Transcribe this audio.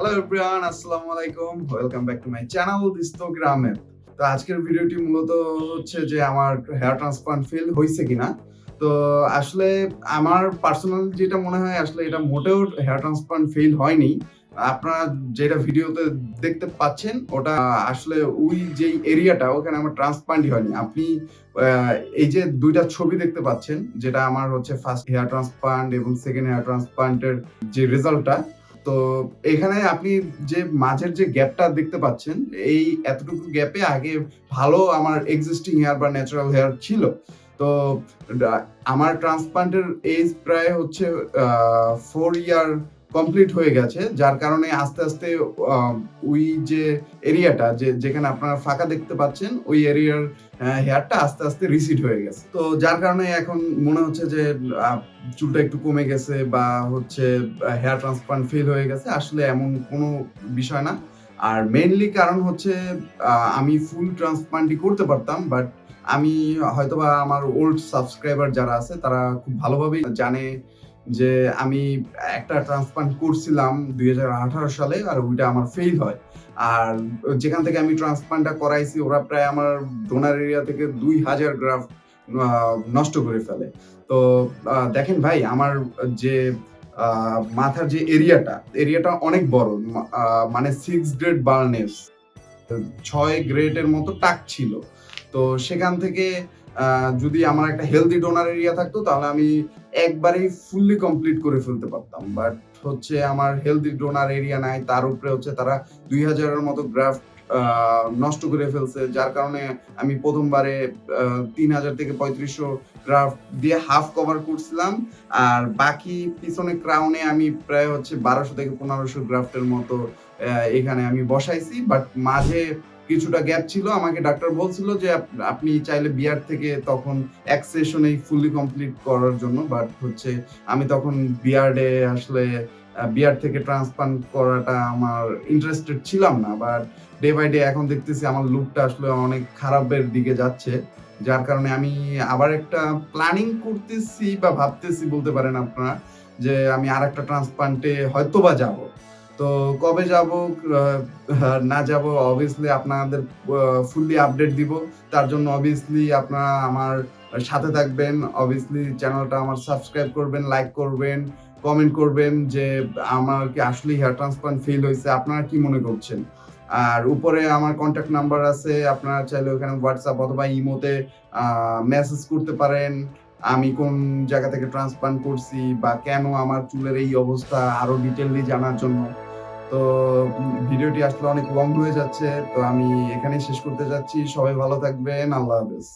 Hello everyone, আসসালামু আলাইকুম। Welcome back to my channel দিস্তগ্রামের। তো আজকের ভিডিওটি মূলত হচ্ছে যে আমার হেয়ার ট্রান্সপ্লান্ট ফেল হইছে কিনা। তো আসলে আমার পার্সোনাল যেটা মনে হয় আসলে এটা মোটেও হেয়ার ট্রান্সপ্লান্ট ফেল হয়নি। আপনারা যেটা ভিডিওতে দেখতে পাচ্ছেন ওটা আসলে ওই যেই এরিয়াটা ওখানে আমার ট্রান্সপ্লান্টই হয়নি। আপনি আ এই যে ২ টা ছবি দেখতে পাচ্ছেন যেটা আমার হচ্ছে ফার্স্ট হেয়ার ট্রান্সপ্লান্ট এবং সেকেন্ড হেয়ার ট্রান্সপ্লান্ট এর যে রেজাল্টটা, তো এখানে আপনি যে মাঝের যে গ্যাপটা দেখতে পাচ্ছেন, এই এতটুকু গ্যাপে আগে ভালো আমার এক্সিস্টিং হেয়ার বা ন্যাচারাল হেয়ার ছিল। তো ডা আমার ট্রান্সপ্লান্টের এজ প্রায় হচ্ছে আ 4 ইয়ার কমপ্লিট হয়ে গেছে। যার কারণে আস্তে, আস্তে আ ওই যে এরিয়াটা যেখানে আপনারা ফাঁকা দেখতে পাচ্ছেন, ওই এরিয়ার হেয়ারটা আস্তে, আস্তে রিসিড হয়ে গেছে। তো যার কারণে এখন মনে হচ্ছে যে আ চুলটা একটু কমে গেছে বা হচ্ছে হেয়ার ট্রান্সপ্লান্ট ফেল হয়ে গেছে। আসলে এমন কোনো বিষয় না। আর মেইনলি কারণ হচ্ছে আমি ফুল ট্রান্সপ্লান্টই করতে পারতাম। বাট আমি হয়তোবা আমার ওল্ড সাবস্ক্রাইবার যারা আছে তারা খুব ভালোভাবেই জানে যে আমি একটা ট্রান্সপ্লান্ট করছিলাম ২০১৮ সালে আর ওইটা আমার ফেইল হয়। আর যেখান থেকে আমি ট্রান্সপ্লান্টটা করাইছি ওরা প্রায় আমার ডোনার এরিয়া থেকে ২,০০০ গ্রাফট আ নষ্ট করে ফেলে। তো দেখেন ভাই আমার যে আ মাথার যে এরিয়াটা অনেক বড়। মানে 6 গ্রেড বার্নেস, ৬ গ্রেডের মতো টাক ছিল। তো সেখান থেকে আ যদি আমার একটা হেলথি ডোনার এরিয়া থাকতো তাহলে আমি একবারেই ফুললি কমপ্লিট করে ফেলতে পারতাম। বাট হচ্ছে আমার হেলথি ডোনার এরিয়া নাই। তার উপরে হচ্ছে তারা ২,০০০ এর মতো গ্রাফট আ নষ্ট করে ফেলছে। যার কারণে আমি ১ম বারে ৩,০০০ থেকে ৩৫০০ গ্রাফট দিয়ে হাফ কভার করছিলাম। আর বাকি পিছনে ক্রাউনে আমি প্রায় হচ্ছে ১২০০ থেকে ১৫০০ গ্রাফটের মতো এখানে আমি বসাইছি। বাট মাঝে কিছুটা গ্যাপ ছিল। আমাকে ডাক্তার বলছিল যে আপনি চাইলে বিয়ার থেকে তখন এক সেশনেই ফুললি কমপ্লিট করার জন্য। বাট হচ্ছে আমি তখন বিয়ার্ডে আসলে বিয়ার্ড থেকে ট্রান্সপ্লান্ট করাটা আমার ইন্টারেস্টেড ছিলাম না। বাট ডে বাই ডে এখন দেখতেছি আমার লুকটা আসলে অনেক খারাপের দিকে যাচ্ছে। যার কারণে আমি আবার একটা প্ল্যানিং করতেছি বা ভাবতেছি বলতে পারেন আপনারা যে আমি আরেকটা ট্রান্সপ্লান্টে হয়তোবা যাবো। তো কবে যাবো না যাবো obviously আপনাদের ফুললি আপডেট দিব। তার জন্য obviously আপনারা আমার সাথে থাকবেন। obviously চ্যানেলটা আমার সাবস্ক্রাইব করবেন, লাইক করবেন, কমেন্ট করবেন যে আমার কি আসলেই হেয়ার ট্রান্সপ্লান্ট ফেইল হইছে। আপনারা কি মনে করছেন? আর উপরে আমার কনট্যাক্ট নাম্বার আছে। আপনারা চাইলে ওখানে WhatsApp অথবা ইমোতে আ মেসেজ করতে পারেন। আমি কোন জায়গা থেকে ট্রান্সপ্লান্ট করছি বা কেন আমার চুলের এই অবস্থা আরো ডিটেইললি জানার জন্য। তো ভিডিওটি আসলে অনেক লং হয়ে যাচ্ছে। তো আমি এখানেই শেষ করতে যাচ্ছি। সবাই ভালো থাকবেন। আল্লাহ হাফেজ।